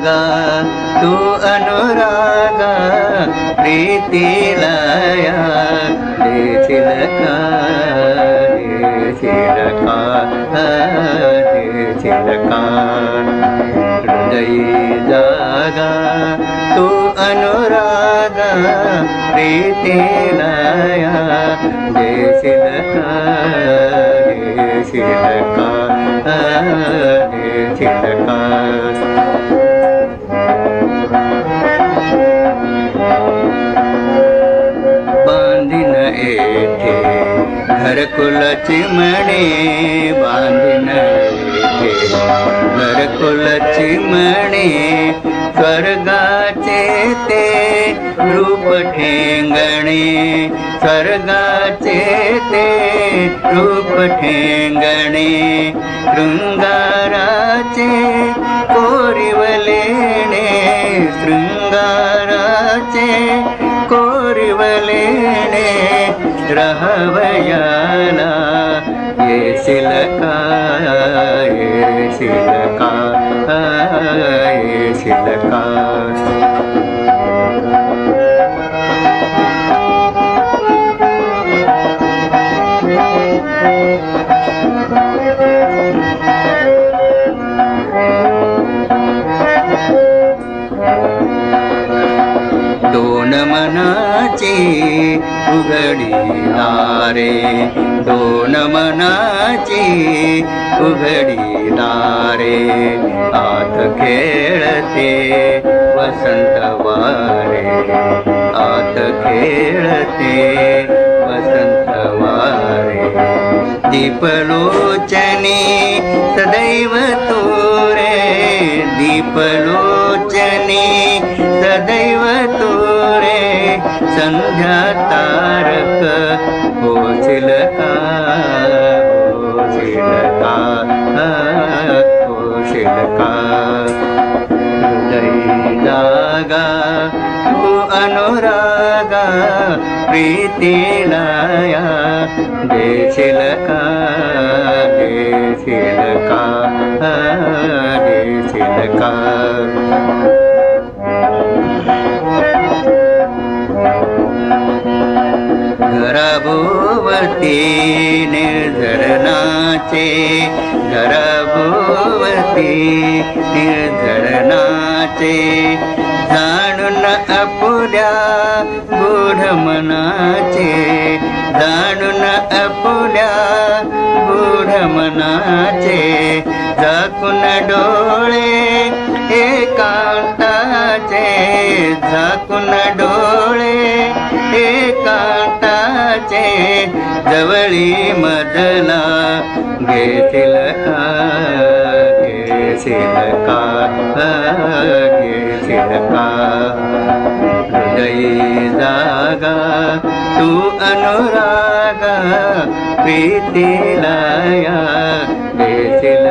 जागा तू अनुरागा प्रीतीलया देशील का देशील का देशील का हृदयी जागा तू अनुरागा प्रीतीलया देशील का देशील का देशील का बांधिन येथे घरकुल चिमणे बांधिन येथे घरकुल चिमणे स्वर्गाचे ते रूप ठेंगणे स्वर्गाचे ते रूप ठेंगणे शृंगाराचे कोरिवलेणे शृंगाराचे कोरिवलेणे रहवयाला येशील का येशील का येशील का दोन मनाची उघडी दारे दोन मनाची उघडी दारे आत खेळते वसंत वारे आत खेळते वसंत वारे दीपलोचने सदैव तोरे दीपलोचने सदैव तोरे संध्या तारक होशील का होशील का होशील का हृदयी जागा तू अनुरागा प्रीतीलया देशील का देशील का देशील का घराभोवती निर्झरणाचे घराभोवती निर्झरणाचे जाणून आपुल्या गूढ मनाचे जाणून आपुल्या गूढ मनाचे झाकून डोळे एकांताचे झाकून डोळे एकांताचे जवळी मदला घेशील का घेशील का घेशील का हृदयी जागा तू अनुरागा प्रीतीलया देशील